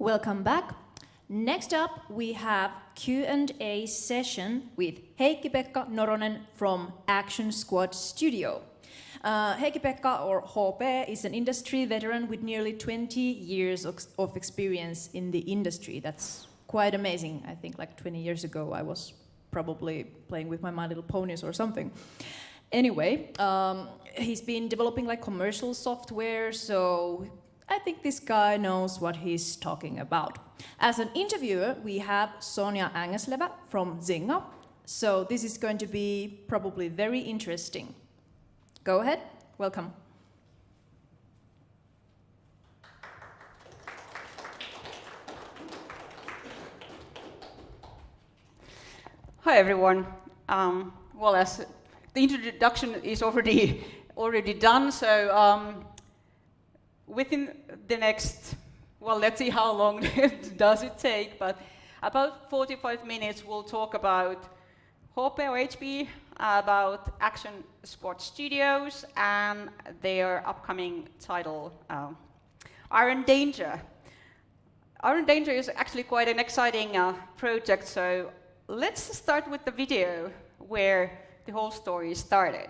Welcome back. Next up, we have Q&A session with Heikki-Pekka Noronen from Action Squad Studio. Heikki-Pekka, or HP, is an industry veteran with nearly 20 years of experience in the industry. That's quite amazing. I think like 20 years ago I was probably playing with My Little Ponies or something. Anyway, he's been developing like commercial software, so I think this guy knows what he's talking about. As an interviewer, we have Sonja Angesleva from Zynga, so this is going to be probably very interesting. Go ahead, welcome. Hi everyone. Well, as the introduction is already done, so within the next, well, let's see how long does it take, but about 45 minutes we'll talk about HP or HP, about Action Squad Studios and their upcoming title, Iron Danger. Iron Danger is actually quite an exciting project, so let's start with the video where the whole story started.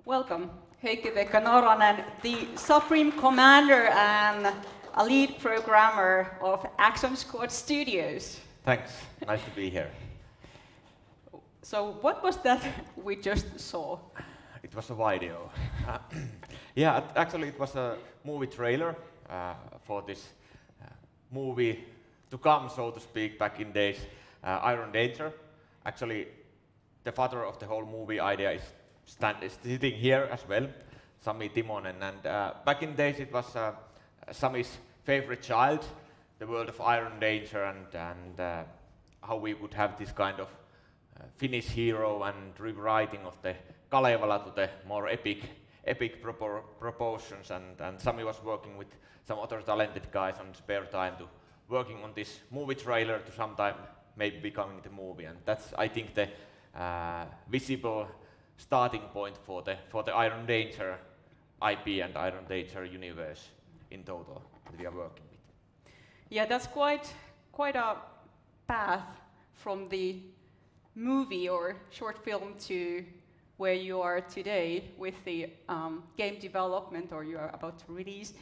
Welcome, Heikki-Pekka Noronen, the Supreme Commander and a lead programmer of Action Squad Studios. Thanks, nice to be here. So what was that we just saw? It was a video. Yeah, actually it was a movie trailer for this movie to come, so to speak, back in days. Iron Danger. Actually, the father of the whole movie idea is sitting here as well, Sami Timonen. And back in days, it was Sami's favorite child, the world of Iron Danger, and how we would have this kind of Finnish hero and rewriting of the Kalevala to the more epic proportions. And Sami was working with some other talented guys on spare time to working on this movie trailer to sometime maybe becoming the movie. And that's, I think, the visible starting point for the Iron Danger IP and Iron Danger universe in total that we are working with. Yeah, that's quite a path from the movie or short film to where you are today with the game development, or you are about to release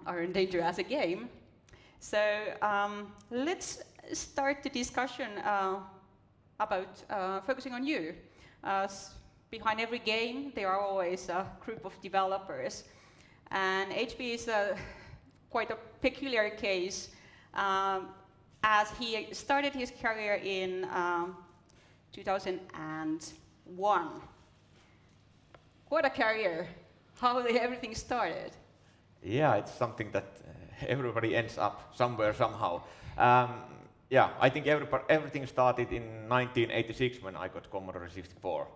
Iron Danger as a game. So let's start the discussion about focusing on you. Behind every game, there are always a group of developers. And HP is quite a peculiar case, as he started his career in 2001. What a career! How everything started. Yeah, it's something that everybody ends up somewhere somehow. Yeah, I think everything started in 1986 when I got Commodore 64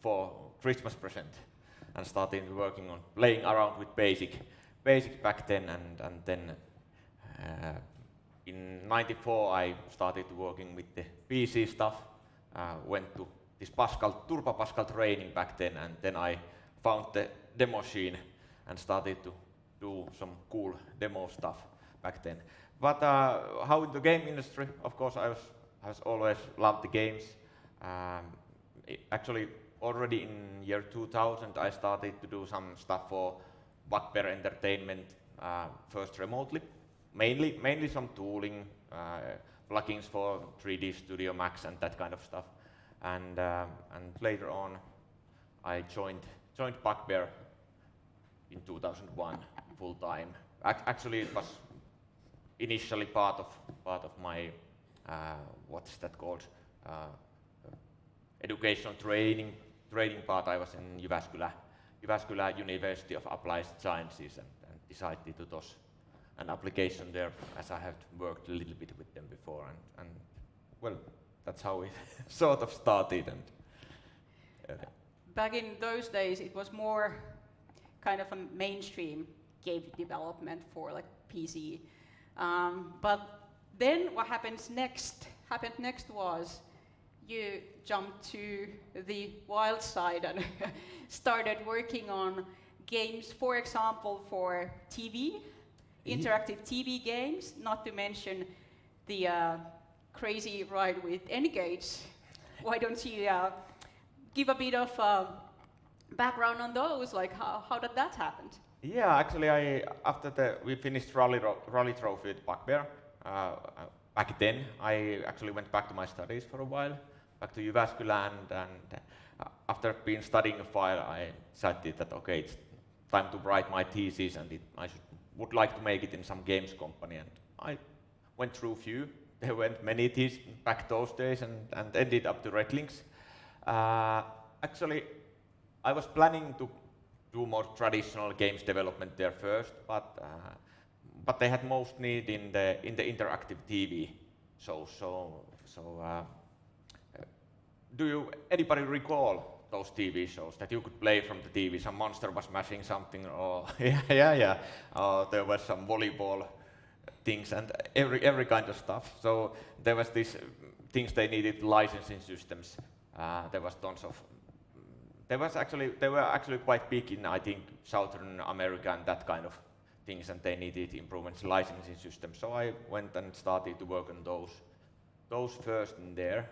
for Christmas present and started working on playing around with basic back then, and then in 94 I started working with the PC stuff, went to this Turbo Pascal training back then, and then I found the demo machine and started to do some cool demo stuff back then. But how in the game industry, of course, I was always loved the games. Actually, already in year 2000, I started to do some stuff for Bugbear Entertainment, first remotely, mainly some tooling, plugins for 3D Studio Max and that kind of stuff. And later on, I joined Bugbear in 2001 full time. Actually, it was initially part of my what's that called, educational training part. I was in Jyväskylä University of Applied Sciences and decided to do an application there, as I had worked a little bit with them before, and well, that's how it sort of started. And back in those days, it was more kind of a mainstream game development for like PC. But then what happened next was you jumped to the wild side and started working on games, for example, for TV, interactive TV games, not to mention the crazy ride with N-Gage. Why don't you give a bit of background on those, like how did that happen? yeah, actually, after we finished Rally Trophy with Bugbear, back then, I actually went back to my studies for a while, back to Jyväskylä, and after being studying a while, I decided that okay, it's time to write my thesis, and I would like to make it in some games company, and I went through few. There weren't many theses back those days, and ended up to Red Links. Actually, I was planning to do more traditional games development there first, but they had most need in the interactive TV shows. So do anybody recall those TV shows that you could play from the TV? Some monster was smashing something, or yeah, or there was some volleyball things and every kind of stuff. So there was these things they needed licensing systems. There was tons of. They were actually quite big in, I think, Southern America and that kind of things, and they needed improvements in licensing systems. So I went and started to work on those first in there.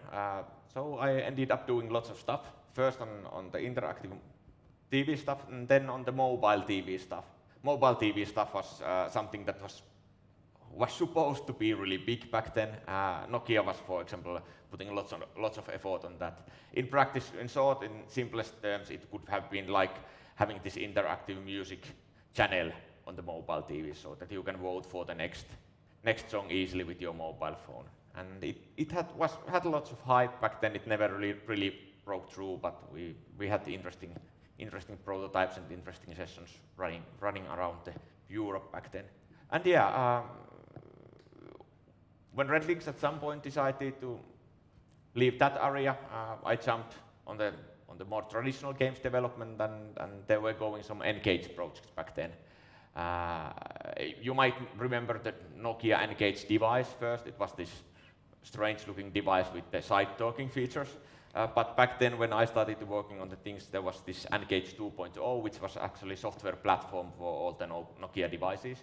So I ended up doing lots of stuff. First on the interactive TV stuff, and then on the mobile TV stuff. Mobile TV stuff was something that was supposed to be really big back then. Nokia was, for example, putting lots of effort on that. In practice, in simplest terms, it could have been like having this interactive music channel on the mobile TV, so that you can vote for the next song easily with your mobile phone. and it had lots of hype back then. It never really broke through, but we had the interesting prototypes and interesting sessions running around Europe back then. And yeah, when Red Links at some point decided to leave that area, I jumped on the more traditional games development, and there were going some N-Gage projects back then. You might remember the Nokia N-Gage device first. It was this strange-looking device with the side-talking features. But back then, when I started working on the things, there was this N-Gage 2.0, which was actually a software platform for all the Nokia devices,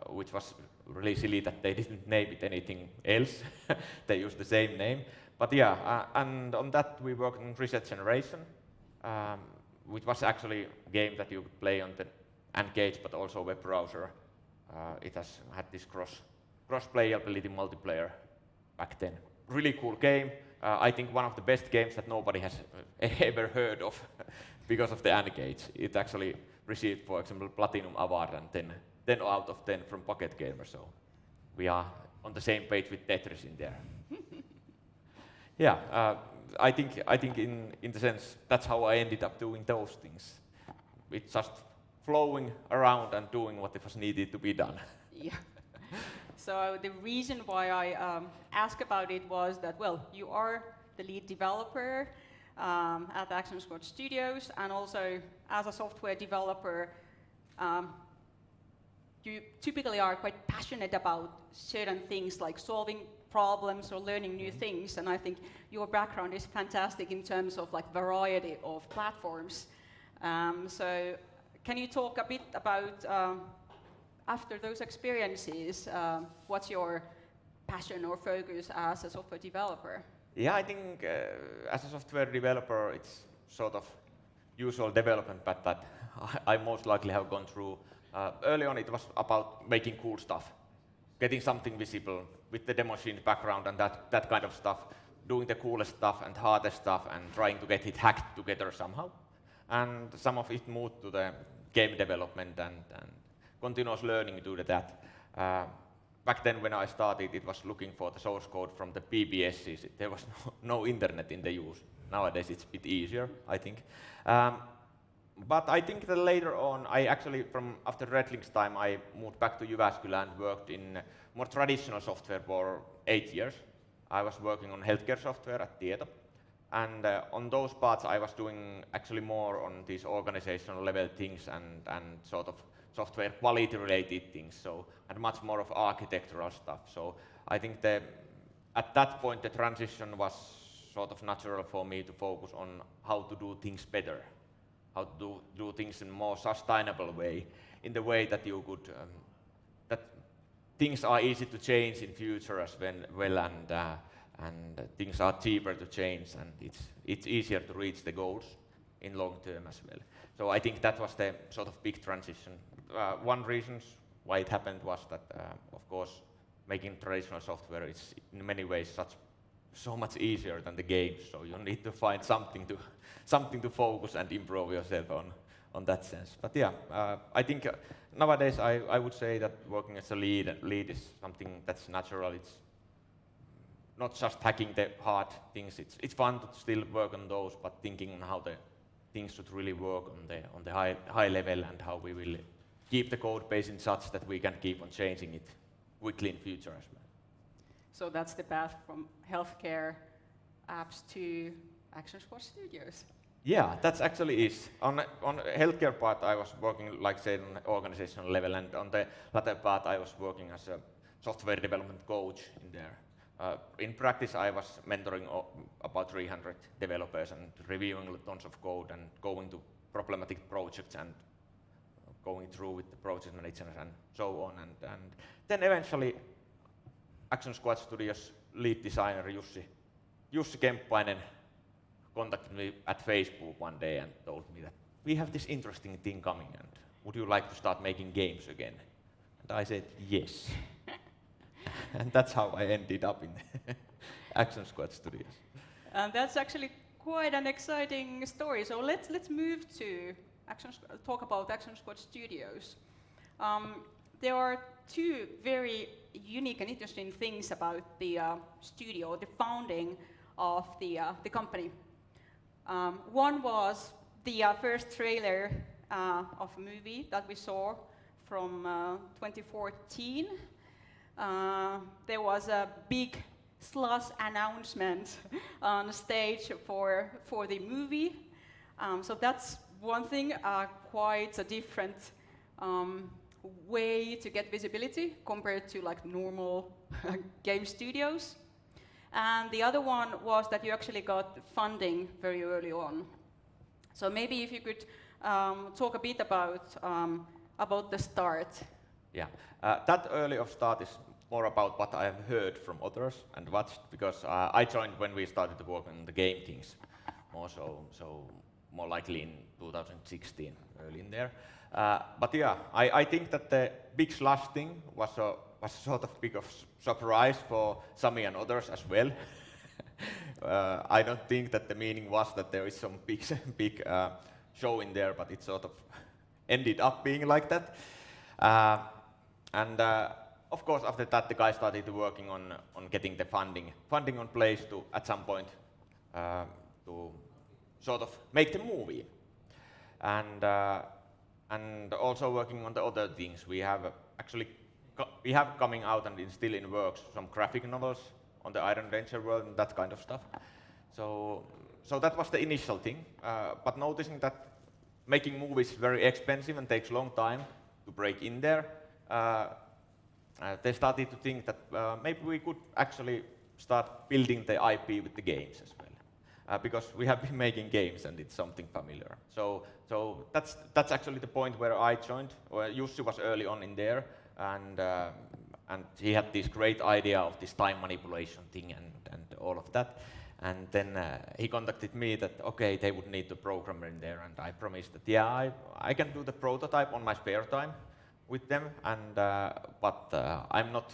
which was really silly that they didn't name it anything else. They used the same name. But yeah, and on that we worked on Reset Generation, which was actually a game that you could play on the N-Gage, but also web browser. It has had this cross-playability multiplayer back then. Really cool game. I think one of the best games that nobody has ever heard of because of the N-Gage. It actually received, for example, Platinum Award and 10 out of 10 from Pocket Gamer. So we are on the same page with Tetris in there. Yeah, I think in the sense that's how I ended up doing those things. It's just flowing around and doing what was needed to be done. Yeah. So the reason why I asked about it was that, well, you are the lead developer at Action Squad Studios, and also as a software developer, you typically are quite passionate about certain things like solving problems or learning new things, and I think your background is fantastic in terms of like variety of platforms. So can you talk a bit about after those experiences, what's your passion or focus as a software developer? Yeah, I think as a software developer, it's sort of usual development path that I most likely have gone through. Early on, it was about making cool stuff, getting something visible with the demo machine background and that kind of stuff, doing the coolest stuff and hardest stuff and trying to get it hacked together somehow. And some of it moved to the game development and continuous learning due to that. Back then when I started, it was looking for the source code from the BBSs. There was no internet in the use. Nowadays it's a bit easier, I think. But I think that later on, I actually, after Red Links time, I moved back to Jyväskylä and worked in more traditional software for 8 years. I was working on healthcare software at Tieto. And on those parts, I was doing actually more on these organizational level things and sort of software quality related things, and much more of architectural stuff. So I think at that point the transition was sort of natural for me to focus on how to do things better, how to do things in a more sustainable way, in the way that you could, that things are easy to change in future as well, and things are cheaper to change, and it's easier to reach the goals in long term as well. So I think that was the sort of big transition. One reason why it happened was that, of course, making traditional software is in many ways so much easier than the games. So you need to find something to focus and improve yourself on that sense. But yeah, I think nowadays I would say that working as a lead is something that's natural. It's not just hacking the hard things. It's fun to still work on those, but thinking on how the things should really work on the high level and how we will keep the code base in such that we can keep on changing it quickly in future as well. So that's the path from healthcare apps to Action Squad Studios. Yeah, that's actually is. On healthcare part, I was working, like I said, on the organizational level, and on the latter part, I was working as a software development coach in there. In practice, I was mentoring about 300 developers and reviewing tons of code and going to problematic projects and going through with the project managers and so on. And then eventually, Action Squad Studios lead designer Jussi Kemppainen contacted me at Facebook one day and told me that we have this interesting thing coming, and would you like to start making games again? And I said yes. And that's how I ended up in Action Squad Studios. And that's actually quite an exciting story. So let's move to talk about Action Squad Studios. There are two very unique and interesting things about the studio, the founding of the company. One was the first trailer of a movie that we saw from 2014. There was a big slush announcement on stage for the movie. So that's one thing, quite a different way to get visibility compared to like normal game studios. And the other one was that you actually got funding very early on. So maybe if you could talk a bit about the start. Yeah, that early of start is more about what I have heard from others and watched, because I joined when we started to work on the game things, more so more likely in 2016, early in there. But yeah, I think that the big slush thing was a sort of big of surprise for Sami and others as well. I don't think that the meaning was that there is some big show in there, but it sort of ended up being like that. And of course, after that, the guys started working on getting the funding on place to, at some point, to sort of make the movie. And also working on the other things. We have coming out and still in works some graphic novels on the Iron Ranger world and that kind of stuff. So that was the initial thing. But noticing that making movies is very expensive and takes a long time to break in there, they started to think that maybe we could actually start building the IP with the games as well. Because we have been making games and it's something familiar. So that's actually the point where I joined. Jussi was early on in there, and he had this great idea of this time manipulation thing and all of that. And then he contacted me that, okay, they would need a programmer in there, and I promised that, yeah, I can do the prototype on my spare time with them, and but I'm not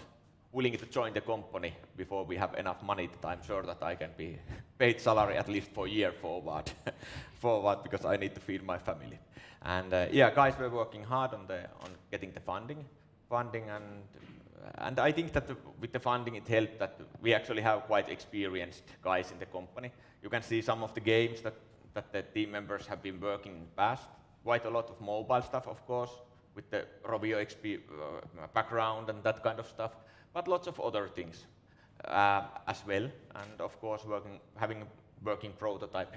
willing to join the company before we have enough money that I'm sure that I can be paid salary at least for a year forward, because I need to feed my family. And yeah, guys were working hard on getting the funding, and I think that with the funding it helped that we actually have quite experienced guys in the company. You can see some of the games that the team members have been working in the past. Quite a lot of mobile stuff, of course, with the Rovio background and that kind of stuff, but lots of other things as well. And of course, having a working prototype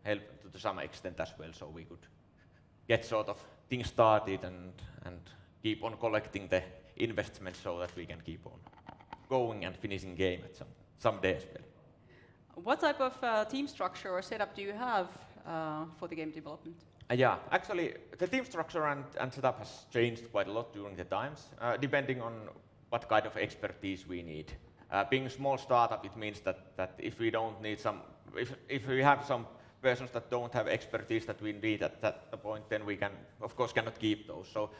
helped to some extent as well, so we could get sort of things started and keep on collecting the investment so that we can keep on going and finishing game at some day as well. What type of team structure or setup do you have for the game development? Yeah, actually, the team structure and setup has changed quite a lot during the times, depending on what kind of expertise we need. Being a small startup, it means that if we don't need if we have some persons that don't have expertise that we need at that point, then we cannot keep those. So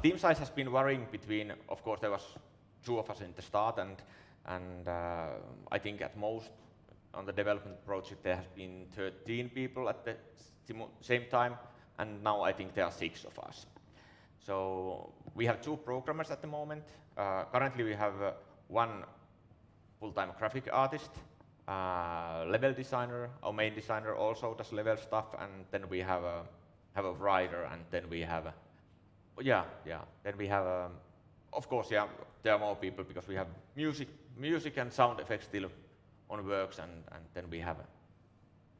team size has been varying between, of course, there was 2 of us in the start, and I think at most on the development project there has been 13 people at the same time, and now I think there are 6 of us. So we have 2 programmers at the moment. Currently we have 1 full-time graphic artist, level designer. Our main designer also does level stuff, and then we have a writer, and then we have then we have of course, yeah, there are more people because we have music and sound effects still on works, and then we have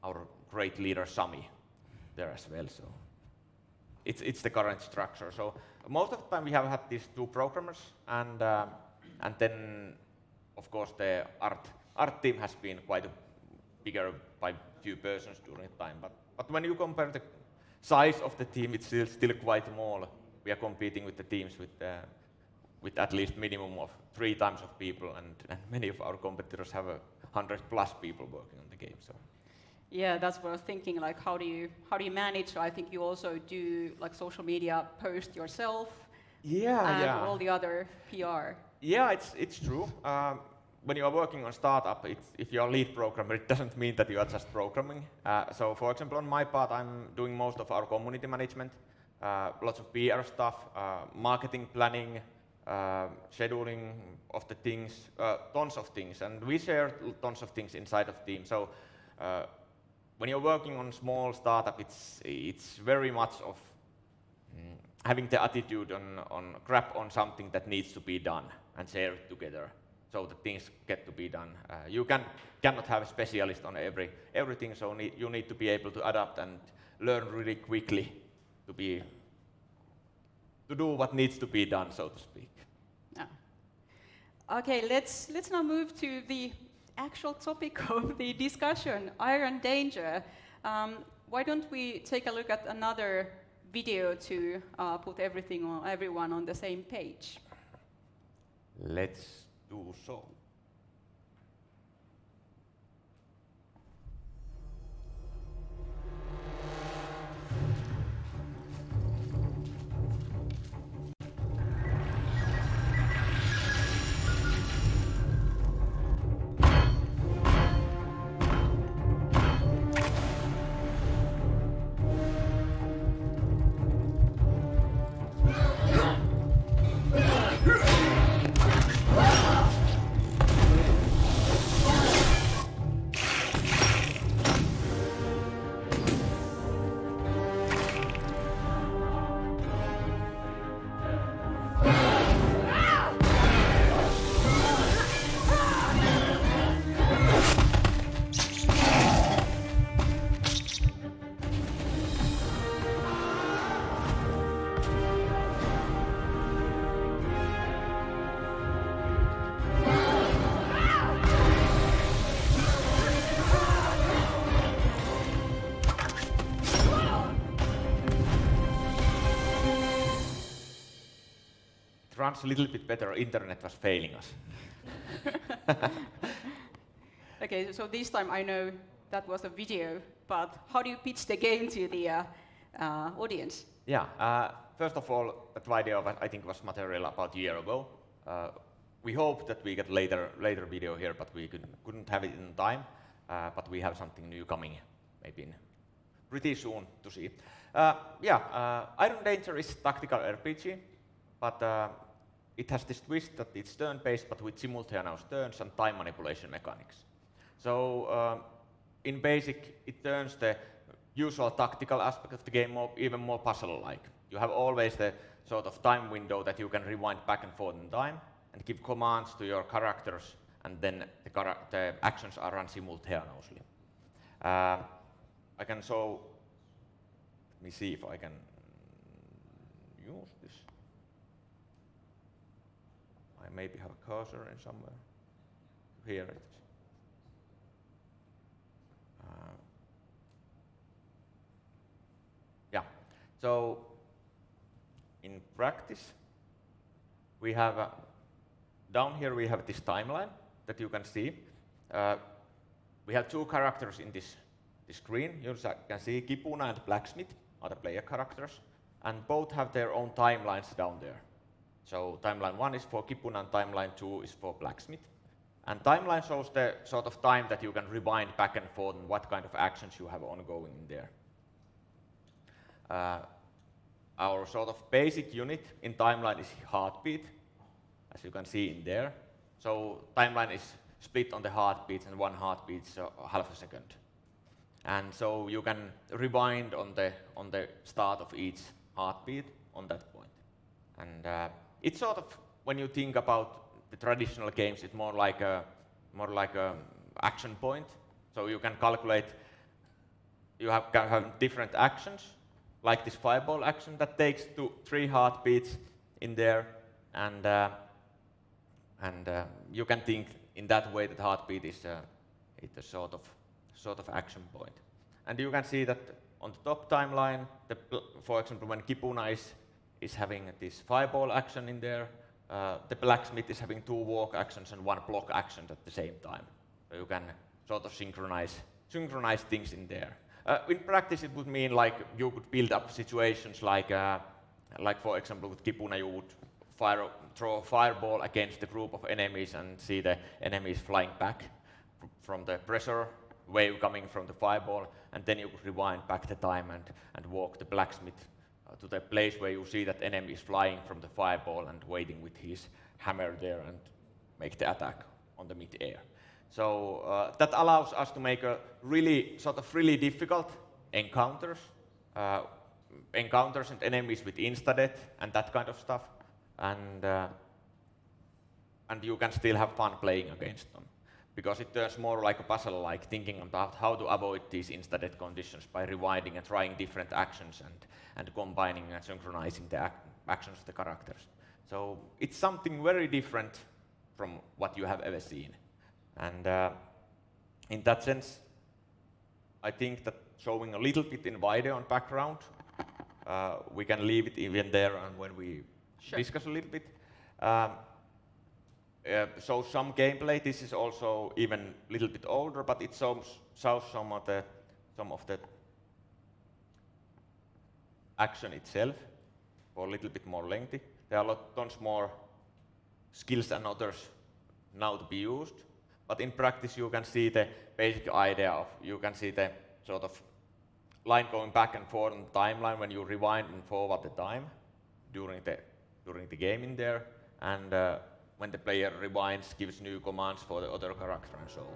our great leader Sami there as well. So it's the current structure. So most of the time we have had these 2 programmers, and then of course the art team has been quite bigger by few persons during the time. But when you compare the size of the team, it's still quite small. We are competing with the teams with at least minimum of 3 times of people, and many of our competitors have 100+ people working on the game. So. Yeah, that's what I was thinking. Like, how do you manage? I think you also do like social media post yourself. And all the other PR. Yeah, it's true. When you are working on startup, if you are lead programmer, it doesn't mean that you are just programming. So, for example, on my part, I'm doing most of our community management, lots of PR stuff, marketing planning, scheduling of the things, tons of things, and we share tons of things inside of team. So when you're working on small startup, it's very much of having the attitude on grab on something that needs to be done and share it together, so that things get to be done. You cannot have a specialist on everything, so you need to be able to adapt and learn really quickly to do what needs to be done, so to speak. Okay, let's now move to the actual topic of the discussion, Iron Danger. Why don't we take a look at another video to put everyone on the same page? Let's do so. Runs a little bit better, internet was failing us. Okay, so this time I know that was a video, but how do you pitch the game to the audience? Yeah, first of all, that video I think was material about a year ago. We hope that we get later video here, but we couldn't have it in time. But we have something new coming, maybe pretty soon to see. Iron Danger is tactical RPG, but it has this twist that it's turn-based, but with simultaneous turns and time manipulation mechanics. So in basic, it turns the usual tactical aspect of the game even more puzzle-like. You have always the sort of time window that you can rewind back and forth in time and give commands to your characters, and then the actions are run simultaneously. I can show. Let me see if I can use this. I maybe have a cursor in somewhere to hear it. So in practice, we have down here we have this timeline that you can see. We have two characters in this screen. You can see Kipuna and Blacksmith are the player characters, and both have their own timelines down there. So timeline 1 is for Kipuna and timeline 2 is for Blacksmith. And timeline shows the sort of time that you can rewind back and forth and what kind of actions you have ongoing in there. Our sort of basic unit in timeline is heartbeat, as you can see in there. So timeline is split on the heartbeats, and one heartbeat is half a second. And so you can rewind on the start of each heartbeat on that point. And it's sort of, when you think about the traditional games, it's more like a action point. So you can calculate. You can have different actions, like this fireball action that takes 3 heartbeats in there, and you can think in that way that heartbeat is a sort of action point. And you can see that on the top timeline, for example, when Kipuna is having this fireball action in there, the Blacksmith is having 2 walk actions and 1 block action at the same time. So you can sort of synchronize things in there. In practice, it would mean like you could build up situations like for example with Kipuna, you would throw a fireball against the group of enemies and see the enemies flying back from the pressure wave coming from the fireball, and then you could rewind back the time and walk the Blacksmith to the place where you see that enemy is flying from the fireball and waiting with his hammer there and make the attack on the mid-air. So that allows us to make a really difficult encounters and enemies with insta-death and that kind of stuff, and you can still have fun playing against them, because it turns more like a puzzle, like thinking about how to avoid these insta-death conditions by rewinding and trying different actions and combining and synchronizing the actions of the characters. So it's something very different from what you have ever seen. And in that sense, I think that showing a little bit in video on background, we can leave it even there and when we discuss a little bit. Shows some gameplay. This is also even a little bit older, but it shows some of the action itself, or a little bit more lengthy. There are tons more skills and others now to be used, but in practice you can see the basic idea of, you can see the sort of line going back and forth on the timeline when you rewind and forward the time during the game in there, and when the player rewinds, gives new commands for the other character and so on.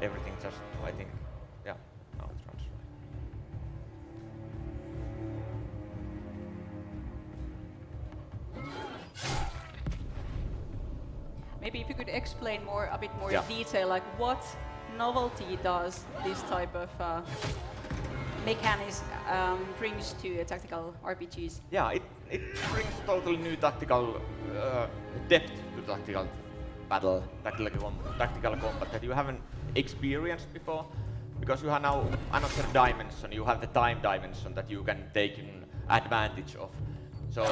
Everything just, I think, yeah, now it runs right. Maybe if you could explain a bit more in detail, like what novelty does this type of mechanics brings to tactical RPGs? Yeah, it brings totally new tactical depth to tactical battle, tactical combat that you haven't experienced before, because you have now another dimension. You have the time dimension that you can take in advantage of. So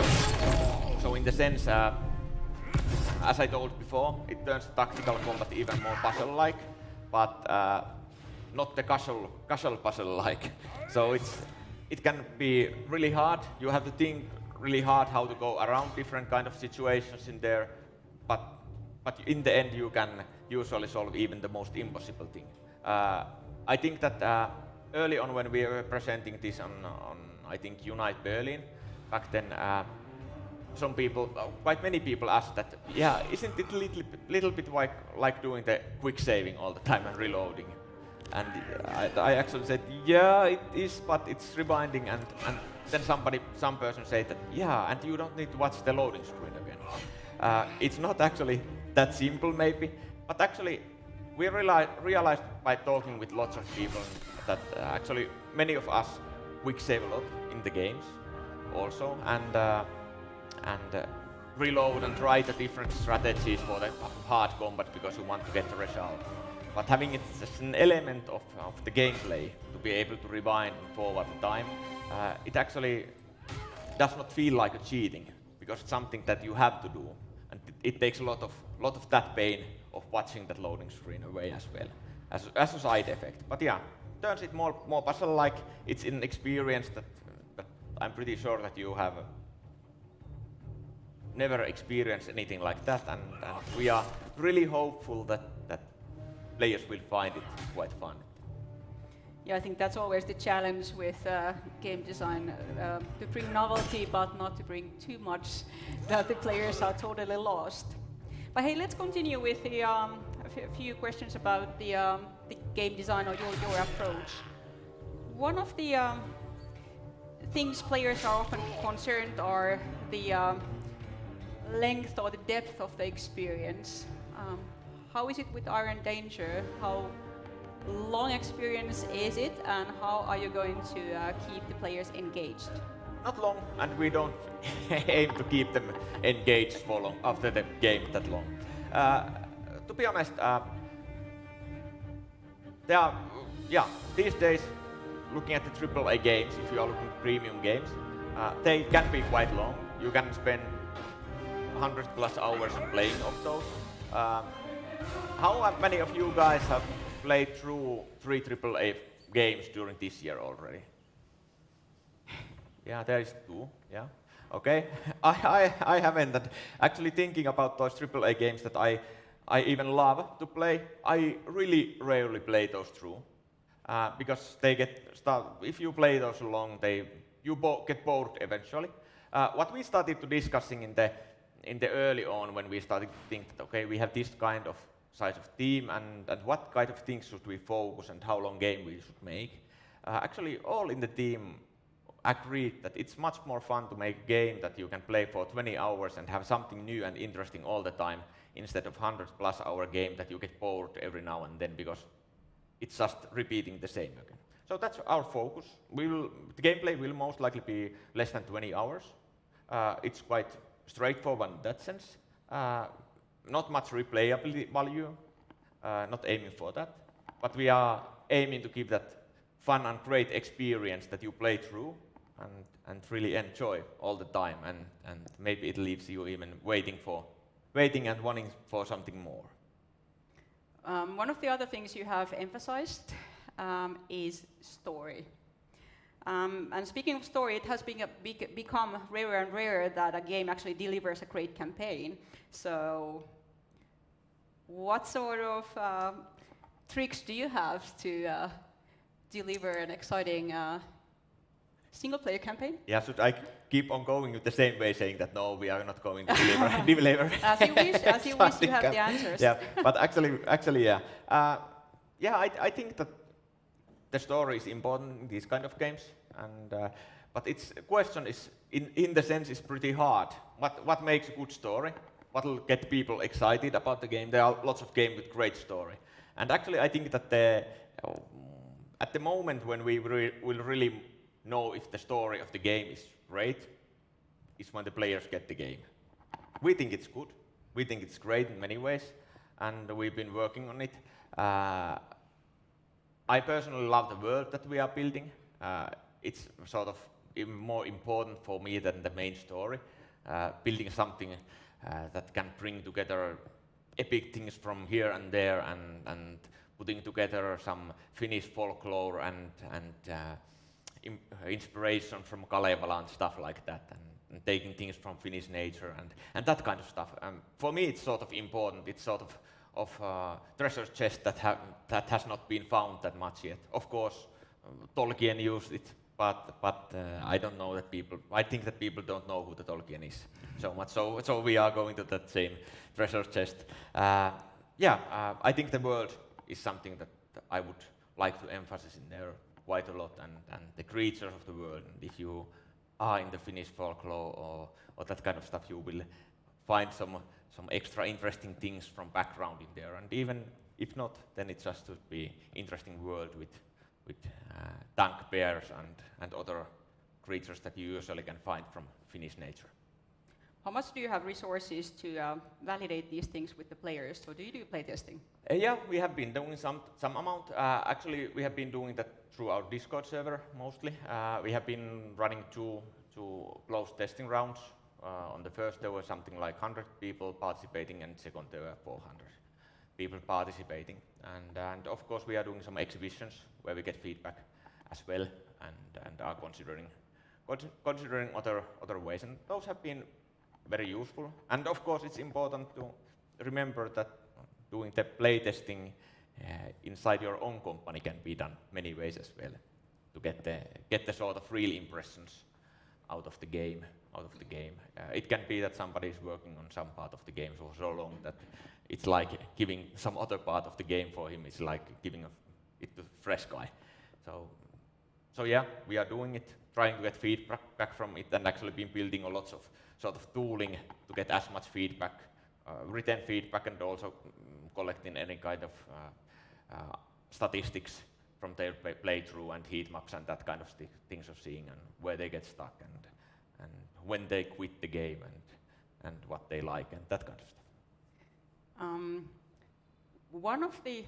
in the sense, as I told before, it turns tactical combat even more puzzle-like, but not the casual puzzle-like. So it can be really hard. You have to think really hard how to go around different kind of situations in there, but in the end you can usually solve even the most impossible thing. I think that early on when we were presenting this on I think Unite Berlin, back then some people, quite many people asked that, yeah, isn't it a little bit like doing the quick saving all the time and reloading? And I actually said, yeah, it is, but it's rewinding, and then some person said that, yeah, and you don't need to watch the loading screen again. It's not actually that simple maybe, but actually we realized by talking with lots of people that actually many of us quick save a lot in the games also, and reload and try the different strategies for the hard combat because you want to get the result. But having it as an element of the gameplay to be able to rewind and forward the time, it actually does not feel like a cheating, because it's something that you have to do, and it takes a lot of that pain of watching that loading screen away as well, as a side effect. But yeah, turns it more puzzle-like. It's an experience that I'm pretty sure that you have never experienced anything like that, and we are really hopeful that players will find it quite fun. Yeah, I think that's always the challenge with game design, to bring novelty but not to bring too much that the players are totally lost. But hey, let's continue with a few questions about the game design or your approach. One of the things players are often concerned are the length or the depth of the experience. How is it with Iron Danger? How long experience is it, and how are you going to keep the players engaged? Not long, and we don't aim to keep them engaged for long after the game that long. To be honest, these days, looking at the AAA games, if you are looking at premium games, they can be quite long. You can spend 100+ hours playing of those. How many of you guys have played through 3 AAA games during this year already? Yeah, there is 2. Yeah, okay. I haven't. And actually, thinking about those AAA games that I even love to play, I really rarely play those through. because they if you play those long, you get bored eventually. What we started to discussing in the early on when we started to think that okay, we have this kind of size of team and what kind of things should we focus and how long game we should make. Actually, all in the team agreed that it's much more fun to make a game that you can play for 20 hours and have something new and interesting all the time instead of 100+ hour game that you get bored every now and then because it's just repeating the same again. So that's our focus. The gameplay will most likely be less than 20 hours. It's quite straightforward in that sense. Not much replayability value, not aiming for that. But we are aiming to give that fun and great experience that you play through and really enjoy all the time. And maybe it leaves you even waiting and wanting for something more. One of the other things you have emphasized is story. And speaking of story, it has become rarer and rarer that a game actually delivers a great campaign. So what sort of tricks do you have to deliver an exciting single-player campaign? Yeah, should I keep on going with the same way, saying that no, we are not going to deliver? As you wish, you have the answers. Yeah, but actually, yeah. I think that the story is important in these kind of games, and but its question is, in the sense, is pretty hard. What makes a good story? What will get people excited about the game? There are lots of games with great story, and actually, I think that at the moment when we will really know if the story of the game is great, is when the players get the game. We think it's good. We think it's great in many ways, and we've been working on it. I personally love the world that we are building. It's sort of even more important for me than the main story. Building something that can bring together epic things from here and there, and putting together some Finnish folklore and inspiration from Kalevala and stuff like that, and taking things from Finnish nature and that kind of stuff. For me, it's sort of important. It's sort of treasure chest that has not been found that much yet. Of course, Tolkien used it, but I don't know that people. I think that people don't know who the Tolkien is so much. So we are going to that same treasure chest. I think the world is something that I would like to emphasize in there quite a lot, and the creatures of the world. And if you are in the Finnish folklore or that kind of stuff, you will find some extra interesting things from background in there. And even if not, then it just should be interesting world with tank bears and other creatures that you usually can find from Finnish nature. How much do you have resources to validate these things with the players? So do you do playtesting? Yeah, we have been doing some amount. Actually, we have been doing that through our Discord server mostly. We have been running two closed testing rounds. On the first, there were something like 100 people participating, and second, there were 400 people participating. And of course, we are doing some exhibitions where we get feedback as well, and are considering other ways. And those have been very useful. And of course, it's important to remember that doing the playtesting inside your own company can be done many ways as well to get the sort of real impressions out of the game. It can be that somebody is working on some part of the game for so long that it's like giving some other part of the game for him. It's like giving it to a fresh guy. So yeah, we are doing it, trying to get feedback from it, and actually been building a lots of sort of tooling to get as much feedback, written feedback, and also collecting any kind of statistics from their playthrough and heat maps and that kind of things of seeing and where they get stuck and when they quit the game and what they like and that kind of stuff. One of the,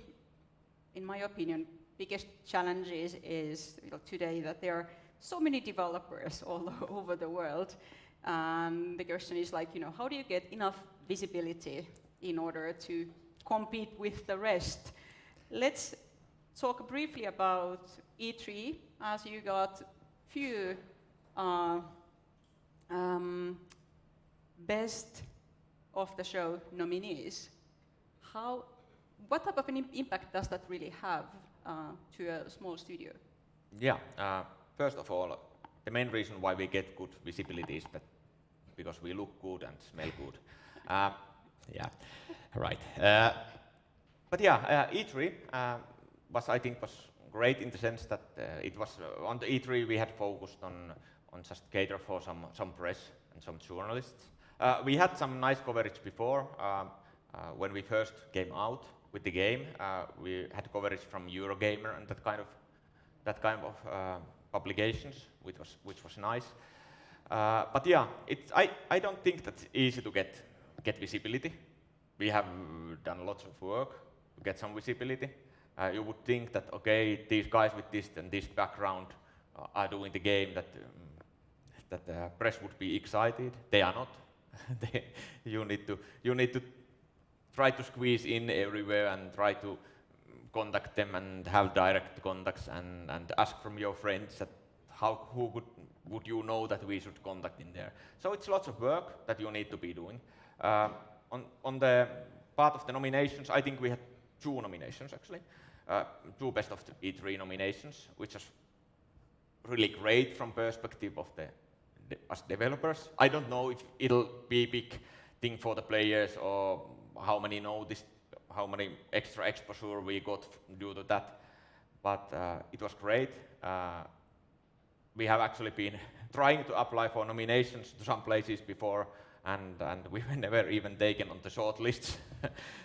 in my opinion, biggest challenges is today that there are so many developers all over the world. The question is like, how do you get enough visibility in order to compete with the rest? Let's talk briefly about E3, as you got few best of the show nominees. What type of an impact does that really have to a small studio? Yeah, first of all, the main reason why we get good visibility is that because we look good and smell good. Yeah, right. But yeah, E3 I think was great in the sense that it was on the E3 we had focused on just cater for some press and some journalists. We had some nice coverage before when we first came out with the game. We had coverage from Eurogamer and that kind of publications, which was nice. But yeah, I don't think that's easy to get visibility. We have done lots of work to get some visibility. You would think that, okay, these guys with this and this background are doing the game, that the press would be excited. They are not. You need to try to squeeze in everywhere and try to contact them and have direct contacts and ask from your friends that who would you know that we should contact in there. So it's lots of work that you need to be doing. On the part of the nominations, I think we had 2 nominations actually. 2 best of the E3 nominations, which is really great from perspective of us developers. I don't know if it'll be a big thing for the players or how many know this, how many extra exposure we got due to that, but it was great. We have actually been trying to apply for nominations to some places before, and we were never even taken on the short lists.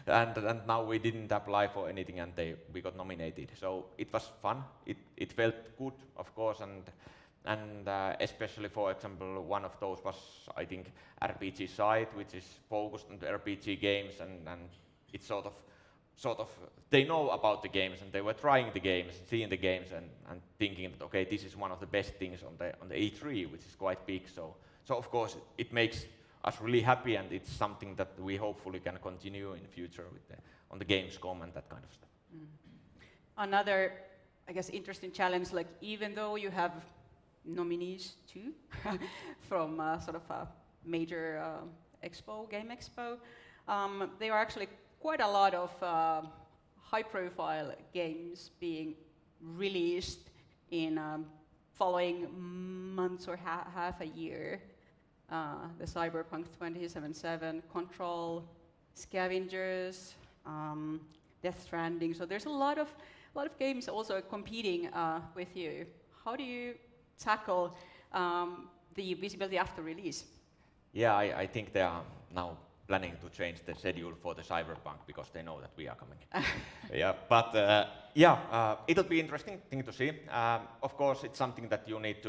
and now we didn't apply for anything, and we got nominated. So it was fun. It felt good, of course, and especially, for example, one of those was, I think, RPG site, which is focused on the RPG games, and it's sort of they know about the games, and they were trying the games, seeing the games, and thinking that, okay, this is one of the best things on the E3, which is quite big. So of course it makes us really happy, and it's something that we hopefully can continue in future with on the Gamescom and that kind of stuff. Another, I guess, interesting challenge, like even though you have nominees too from sort of a major game expo, there are actually quite a lot of high-profile games being released in following months or half a year. The Cyberpunk 2077, Control, Scavengers, Death Stranding. So there's a lot of games also competing with you. How do you tackle the visibility after release? Yeah, I think they are now planning to change the schedule for the Cyberpunk because they know that we are coming. Yeah, but it'll be interesting thing to see. Of course, it's something that you need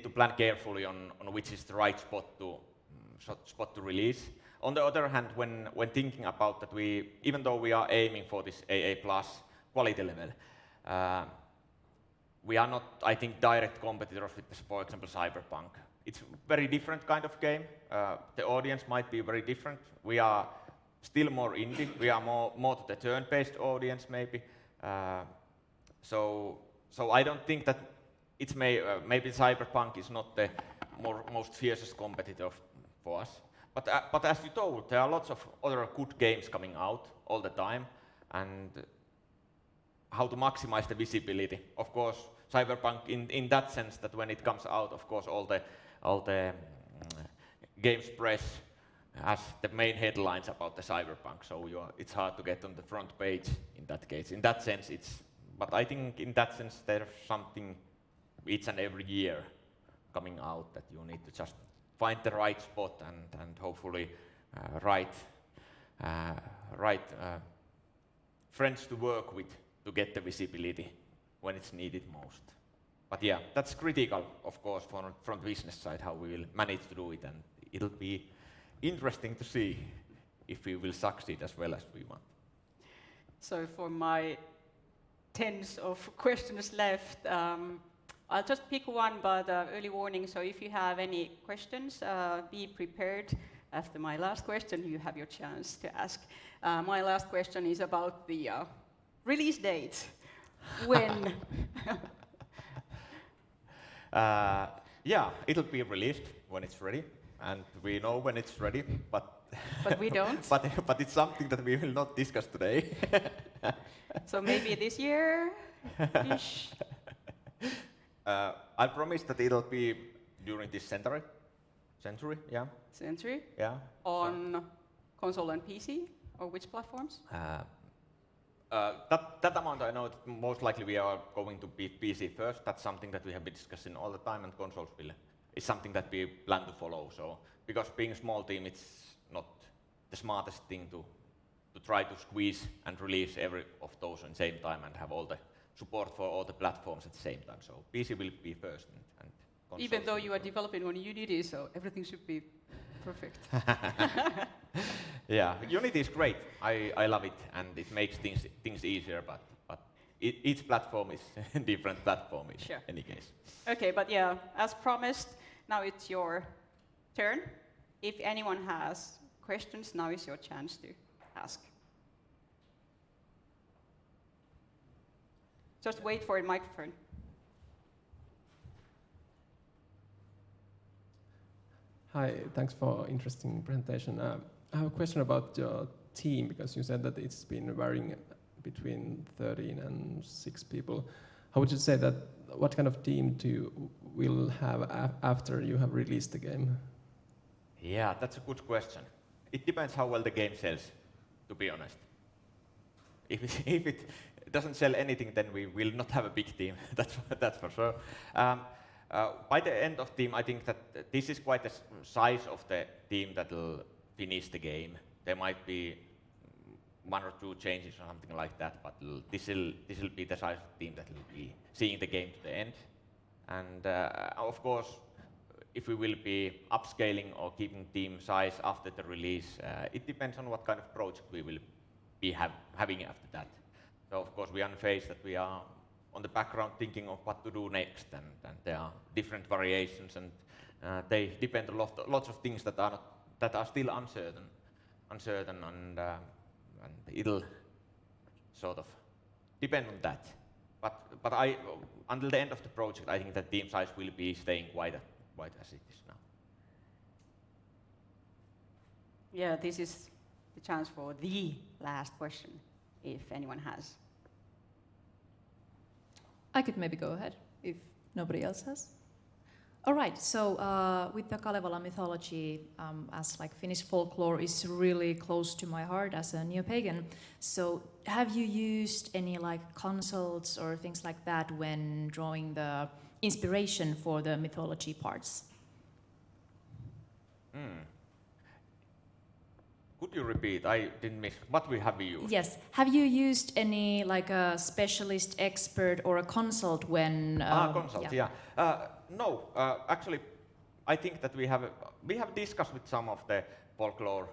to plan carefully on which is the right spot to release. On the other hand, when thinking about that, even though we are aiming for this AA+ quality level, we are not, I think, direct competitors with, for example, Cyberpunk. It's a very different kind of game. The audience might be very different. We are still more indie. We are more to the turn-based audience, maybe. So I don't think that it's maybe Cyberpunk is not the most fiercest competitor for us. But as you told, there are lots of other good games coming out all the time, and how to maximize the visibility. Of course, Cyberpunk in that sense that when it comes out, of course, all the games press has the main headlines about the Cyberpunk, so it's hard to get on the front page in that case. In that sense, but I think in that sense there's something each and every year coming out that you need to just find the right spot and hopefully right friends to work with to get the visibility when it's needed most. But yeah, that's critical, of course, from the business side, how we will manage to do it, and it'll be interesting to see if we will succeed as well as we want. So for my tens of questions left, I'll just pick one, but early warning, so if you have any questions, be prepared. After my last question, you have your chance to ask. My last question is about the release date. When? Yeah, it'll be released when it's ready, and we know when it's ready, but we don't. but it's something that we will not discuss today. So maybe this year-ish? I promise that it'll be during this century. Yeah. Century? Yeah. On console and PC? Or which platforms? That amount I know that most likely we are going to be PC first. That's something that we have been discussing all the time, and consoles is something that we plan to follow. So because being a small team, it's not the smartest thing to try to squeeze and release every of those at the same time and have all the support for all the platforms at the same time. So PC will be first, and consoles Even though you are will be developing on Unity, so everything should be perfect. Yeah, Unity is great. I love it, and it makes things easier. But each platform is a different platform in Sure. any case. Okay, but yeah, as promised, now it's your turn. If anyone has questions, now is your chance to ask. Just wait for a microphone. Hi, thanks for interesting presentation. I have a question about your team, because you said that it's been varying between 13 and 6 people. How would you say that, what kind of team will have after you have released the game? Yeah, that's a good question. It depends how well the game sells, to be honest. If it doesn't sell anything, then we will not have a big team. That's for sure. By the end of team, I think that this is quite the size of the team that will finish the game. There might be 1 or 2 changes or something like that, but this will be the size of the team that will be seeing the game to the end. And of course, if we will be upscaling or keeping team size after the release, it depends on what kind of project we will be having after that. So of course, we are in a phase that we are on the background thinking of what to do next, and there are different variations, and they depend on lots of things that are still uncertain, and it'll sort of depend on that. But until the end of the project, I think that team size will be staying quite as it is now. Yeah, this is the chance for the last question, if anyone has. I could maybe go ahead if nobody else has. All right, so with the Kalevala mythology, as like Finnish folklore is really close to my heart as a neo-pagan. So have you used any like consults or things like that when drawing the inspiration for the mythology parts? Could you repeat? I didn't miss. What we have used? Yes. Have you used any like a specialist, expert, or a consult when? Consult. Yeah. No, actually, I think that we have discussed with some of the folklore.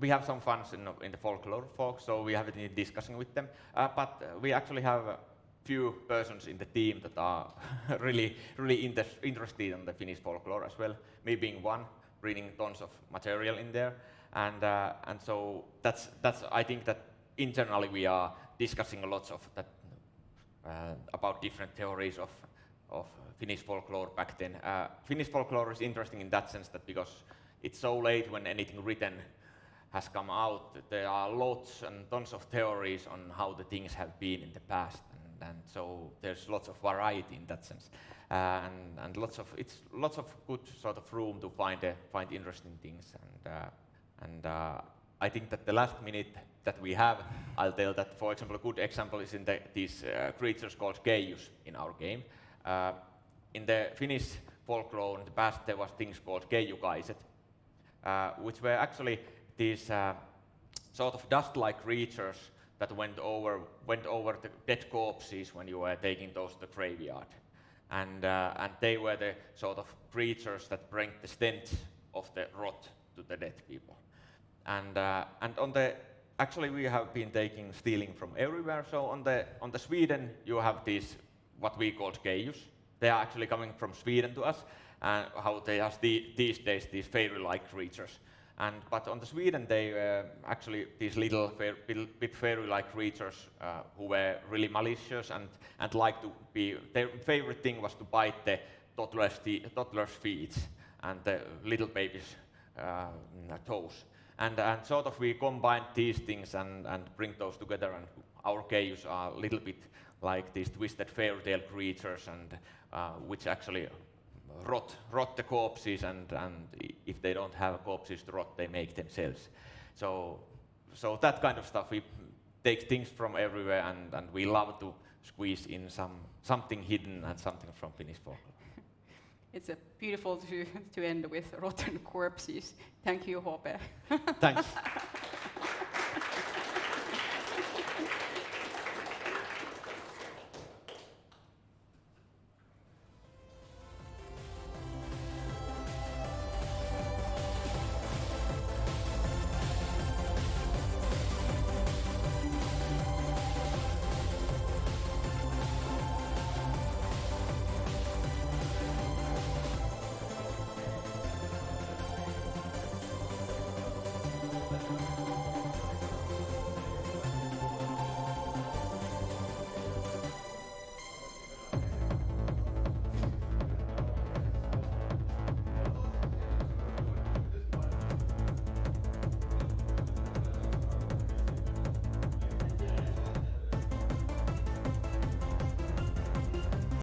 We have some fans in the folklore folk, so we have been discussing with them. But we actually have a few persons in the team that are really interested in the Finnish folklore as well. Me being one, reading tons of material in there. And so that's I think that internally we are discussing a lot of that about different theories of Finnish folklore back then. Finnish folklore is interesting in that sense that because it's so late when anything written has come out, there are lots and tons of theories on how the things have been in the past, and so there's lots of variety in that sense, and lots of good sort of room to find interesting things. And I think that the last minute that we have, I'll tell that, for example, a good example is in these creatures called keijus in our game. In the Finnish folklore in the past, there was things called keijukaiset, which were actually these sort of dust-like creatures that went over the dead corpses when you were taking those to the graveyard. And they were the sort of creatures that bring the stench of the rot to the dead people. And actually we have been stealing from everywhere. So on the Sweden you have these what we call keijus. They are actually coming from Sweden to us, and how they are these days these fairy-like creatures. But on the Sweden they were actually these little bit fairy-like creatures who were really malicious and like to be. Their favorite thing was to bite the toddlers' feet and the little babies' toes. And sort of we combined these things and bring those together, and our caves are a little bit like these twisted fairy tale creatures, and which actually rot the corpses, and if they don't have corpses to rot, they make themselves. So that kind of stuff, we take things from everywhere, and we love to squeeze in something hidden and something from Finnish folklore. It's beautiful to end with rotten corpses. Thank you, Hope. Thanks.